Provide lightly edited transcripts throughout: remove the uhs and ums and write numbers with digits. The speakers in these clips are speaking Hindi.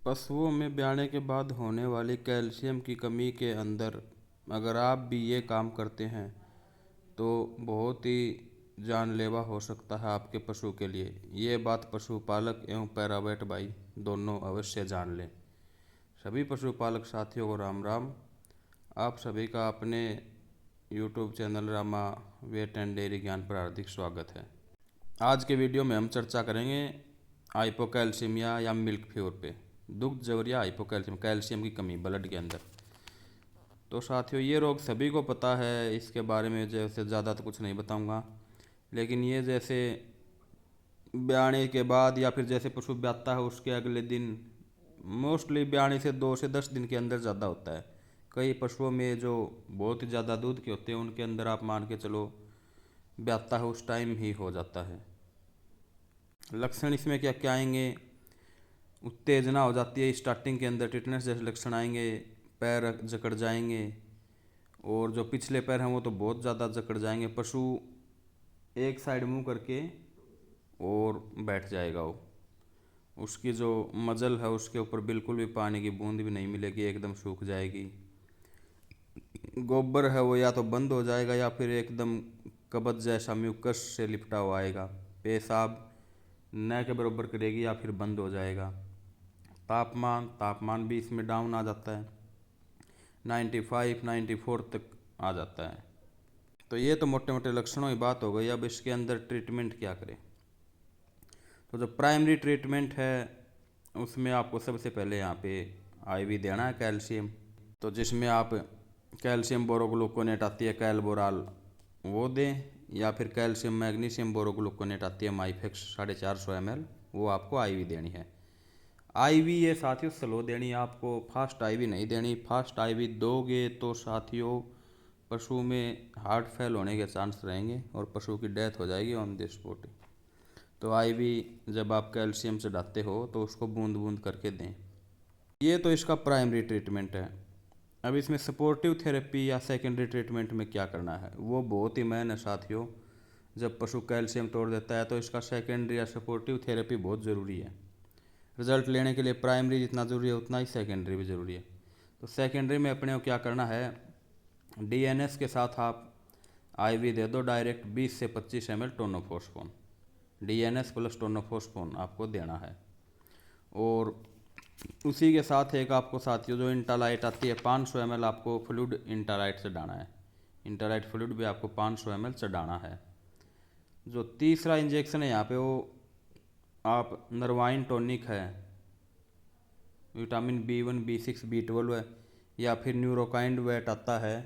पशुओं में ब्याने के बाद होने वाली कैल्शियम की कमी के अंदर अगर आप भी ये काम करते हैं तो बहुत ही जानलेवा हो सकता है आपके पशु के लिए। ये बात पशुपालक एवं पैरावेट भाई दोनों अवश्य जान लें। सभी पशुपालक साथियों को राम राम। आप सभी का अपने YouTube channel Rama vet and dairy Gyan पर हार्दिक स्वागत है। आज के वीडियो में हम चर्चा करेंगे हाइपोकैल्सीमिया या मिल्क फ्यूर पे। दुग्ध जवरिया हाइपोकैल्शियम, कैल्शियम की कमी ब्लड के अंदर। तो साथियों ये रोग सभी को पता है, इसके बारे में जैसे ज़्यादा तो कुछ नहीं बताऊंगा, लेकिन ये जैसे ब्याने के बाद या फिर जैसे पशु ब्याता है उसके अगले दिन, मोस्टली ब्याने से 2 से 10 दिन के अंदर ज़्यादा होता है। कई पशुओं में जो बहुत ही ज़्यादा दूध के होते हैं उनके अंदर आप मान के चलो ब्याता है उस टाइम ही हो जाता है। लक्षण इसमें क्या क्या आएंगे? उत्तेजना हो जाती है स्टार्टिंग के अंदर, टिटनेस जैसे लक्षण आएंगे, पैर जकड़ जाएंगे और जो पिछले पैर हैं वो तो बहुत ज़्यादा जकड़ जाएंगे। पशु एक साइड मुंह करके और बैठ जाएगा, वो उसकी जो मजल है उसके ऊपर बिल्कुल भी पानी की बूंद भी नहीं मिलेगी, एकदम सूख जाएगी। गोबर है वो या तो बंद हो जाएगा या फिर एकदम कब्ज जैसा म्यूकस से लिपटा हुआ आएगा। पेशाब न के बराबर करेगी या फिर बंद हो जाएगा। तापमान भी इसमें डाउन आ जाता है, 95 94 तक आ जाता है। तो ये तो मोटे मोटे लक्षणों की बात हो गई। अब इसके अंदर ट्रीटमेंट क्या करें? तो जो प्राइमरी ट्रीटमेंट है उसमें आपको सबसे पहले यहाँ पे आईवी देना है कैल्शियम। तो जिसमें आप कैल्शियम बोरोग्लूकोनेट आती है कैलबोराल, वो दें, या फिर कैल्शियम मैग्नीशियम बोरोग्लूकोनेट आती है माइफेक्स 450 ml, वो आपको आईवी देनी है। आईवी ये साथियों स्लो देनी है आपको, फास्ट आईवी नहीं देनी। फास्ट आईवी दोगे तो साथियों पशु में हार्ट फेल होने के चांस रहेंगे और पशु की डेथ हो जाएगी ऑन द स्पॉट। तो आईवी जब आप कैल्शियम से डालते हो तो उसको बूंद बूंद करके दें। ये तो इसका प्राइमरी ट्रीटमेंट है। अब इसमें सपोर्टिव थेरेपी या सेकेंडरी ट्रीटमेंट में क्या करना है वो बहुत ही मेन है साथियों। जब पशु कैल्शियम तोड़ देता है तो इसका सेकेंडरी या सपोर्टिव थेरेपी बहुत ज़रूरी है। रिजल्ट लेने के लिए प्राइमरी जितना ज़रूरी है उतना ही सेकेंडरी भी ज़रूरी है। तो सेकेंडरी में अपने को क्या करना है, डीएनएस के साथ आप आईवी दे दो डायरेक्ट 20 से 25 ml टोनोफॉस्फोन। डीएनएस प्लस टोनोफॉस्फोन आपको देना है। और उसी के साथ एक आपको साथियों जो इंटालाइट आती है 500 ml आपको फ्लूइड इंटालाइट से डालना है। इंटालाइट फ्लूइड भी आपको 500 ml चढ़ाना है। जो तीसरा इंजेक्शन है यहाँ पे वो आप नरवाइन टॉनिक है, विटामिन B1 B6 B12 है, या फिर न्यूरोकाइंड वेट आता है,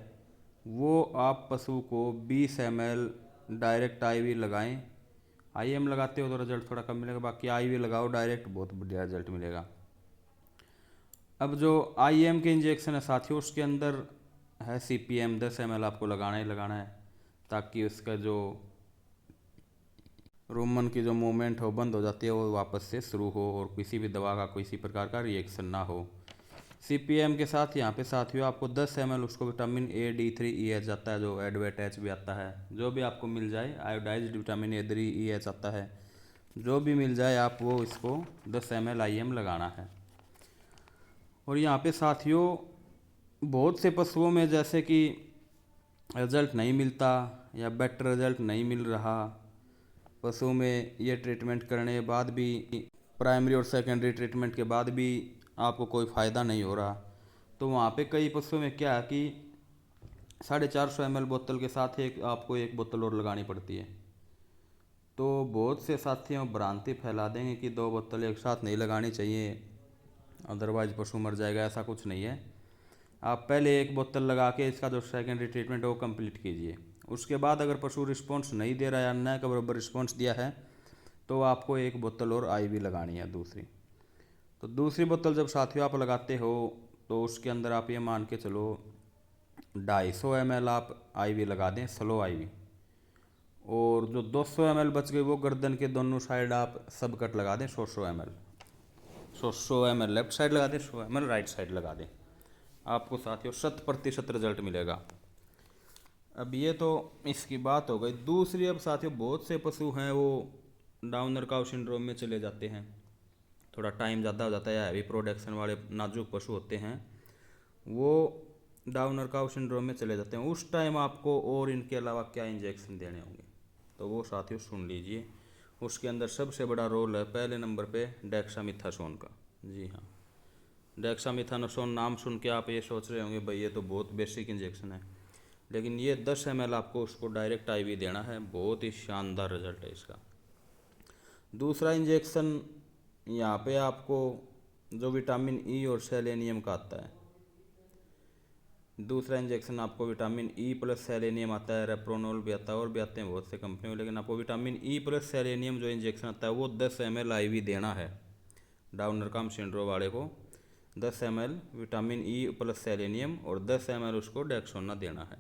वो आप पशु को 20 ml डायरेक्ट आईवी लगाएं। आईएम लगाते हो तो रिजल्ट थोड़ा कम मिलेगा, बाकी आईवी लगाओ डायरेक्ट, बहुत बढ़िया रिजल्ट मिलेगा। अब जो आईएम के इंजेक्शन है साथियों उसके अंदर है CPM 10 ml आपको लगाना ही लगाना है, ताकि उसका जो रोमन की जो मूवमेंट हो बंद हो जाती है वो वापस से शुरू हो और किसी भी दवा का किसी प्रकार का रिएक्शन ना हो। CPM के साथ यहाँ पे साथियों आपको 10 ml उसको विटामिन A D3 EH आता है, जो एडवेट भी आता है, जो भी आपको मिल जाए, आयोडाइज्ड विटामिन A3 EH आता है, जो भी मिल जाए आप वो इसको 10 ml IM लगाना है। और यहाँ पे साथियों बहुत से पशुओं में जैसे कि रिजल्ट नहीं मिलता या बेटर रिजल्ट नहीं मिल रहा, पशु में ये ट्रीटमेंट करने के बाद भी, प्राइमरी और सेकेंडरी ट्रीटमेंट के बाद भी आपको कोई फ़ायदा नहीं हो रहा, तो वहाँ पे कई पशुओं में क्या है कि 450 ml बोतल के साथ आपको एक बोतल और लगानी पड़ती है। तो बहुत से साथियों भ्रांति फैला देंगे कि 2 बोतल एक साथ नहीं लगानी चाहिए अदरवाइज पशु मर जाएगा, ऐसा कुछ नहीं है। आप पहले एक बोतल लगा के इसका जो सेकेंडरी ट्रीटमेंट है वो कंप्लीट कीजिए। उसके बाद अगर पशु रिस्पॉन्स नहीं दे रहा है या न के बराबर रिस्पॉन्स दिया है तो आपको एक बोतल और आईवी लगानी है दूसरी। तो दूसरी बोतल जब साथियों आप लगाते हो तो उसके अंदर आप ये मान के चलो 250 ml आप आईवी लगा दें, स्लो आईवी। और जो 200 ml बच गई वो गर्दन के दोनों साइड आप सब कट लगा दें 100 ml। 100 ml लेफ्ट साइड लगा दें, 100 ml राइट साइड लगा दें। आपको साथियों 100% रिजल्ट मिलेगा। अब ये तो इसकी बात हो गई। दूसरी अब साथियों बहुत से पशु हैं वो डाउनर काउ सिंड्रोम में चले जाते हैं। थोड़ा टाइम ज़्यादा हो जाता है, हैवी प्रोडक्शन वाले नाजुक पशु होते हैं वो डाउनर काउ सिंड्रोम में चले जाते हैं। उस टाइम आपको और इनके अलावा क्या इंजेक्शन देने होंगे, तो वो साथियों सुन लीजिए। उसके अंदर सबसे बड़ा रोल है पहले नंबर पे डेक्सामिथासोन का। जी हाँ, डेक्सामिथासोन नाम सुन के आप ये सोच रहे होंगे भाई ये तो बहुत बेसिक इंजेक्शन है, लेकिन ये 10 ml आपको उसको डायरेक्ट IV देना है। बहुत ही शानदार रिजल्ट है इसका। दूसरा इंजेक्शन यहाँ पे आपको जो विटामिन ई और सेलेनियम का आता है, दूसरा इंजेक्शन आपको विटामिन ई प्लस सेलेनियम आता है, रेप्रोनोल भी आता है और भी आते हैं बहुत से कंपनियों, लेकिन आपको विटामिन ई प्लस सेलेनियम जो इंजेक्शन आता है वो 10 ml IV देना है। डाउनर काउ सिंड्रोम वाले को 10 ml vitamin E plus selenium और 10 ml उसको डेक्सोना देना है।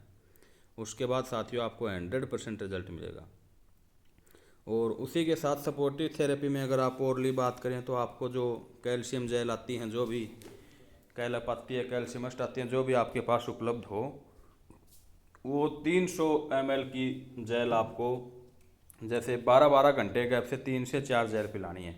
उसके बाद साथियों आपको 100% रिजल्ट मिलेगा। और उसी के साथ सपोर्टिव थेरेपी में अगर आप औरली बात करें तो आपको जो कैल्शियम जेल आती हैं, जो भी कैलप आती है, कैल्शियमस्ट आती हैं, जो भी आपके पास उपलब्ध हो, वो 300 ml की जेल आपको जैसे 12-12 घंटे गैप से 3 से 4 जेल पिलानी है।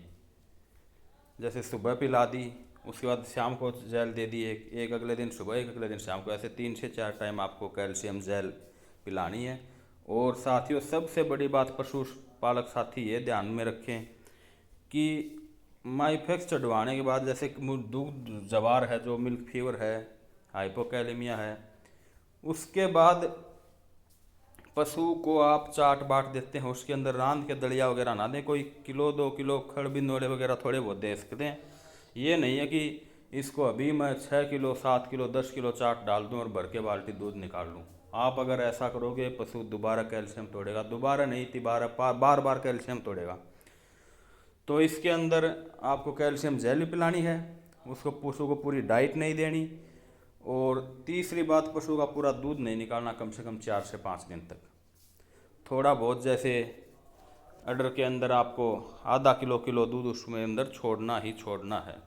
जैसे सुबह पिला दी, उसके बाद शाम को जेल दे दी, एक अगले दिन सुबह, एक अगले दिन शाम को, ऐसे 3 से 4 टाइम आपको कैल्शियम जेल पिलानी है। और साथियों सबसे बड़ी बात पशु पालक साथी ये ध्यान में रखें कि माइफेक्स चढ़वाने के बाद जैसे दूध जवार है, जो मिल्क फीवर है, हाइपोकैलेमिया है, उसके बाद पशु को आप चाट बाट देते हैं, उसके अंदर रांध के दलिया वगैरह ना दें। कोई किलो 2 किलो खड़ बिंदोड़े वगैरह थोड़े बहुत दे सकते हैं। ये नहीं है कि इसको अभी मैं 6 किलो 7 किलो 10 किलो चाट डाल दूं और भर के बाल्टी दूध निकाल लूं। आप अगर ऐसा करोगे पशु दोबारा कैल्शियम तोड़ेगा, दोबारा नहीं तिबारा बार बार कैल्शियम तोड़ेगा। तो इसके अंदर आपको कैल्शियम जेल भी पिलानी है, उसको पशु को पूरी डाइट नहीं देनी। और तीसरी बात, पशु का पूरा दूध नहीं निकालना कम से कम 4 से 5 दिन तक। थोड़ा बहुत जैसे अडर के अंदर आपको आधा किलो दूध उसमें अंदर छोड़ना ही छोड़ना है,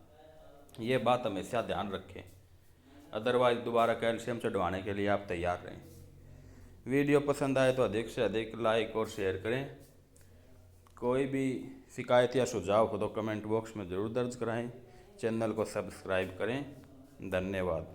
ये बात हमेशा ध्यान रखें। अदरवाइज दोबारा कैल्शियम चढ़वाने के लिए आप तैयार रहें। वीडियो पसंद आए तो अधिक से अधिक लाइक और शेयर करें। कोई भी शिकायत या सुझाव हो तो कमेंट बॉक्स में ज़रूर दर्ज कराएं। चैनल को सब्सक्राइब करें। धन्यवाद।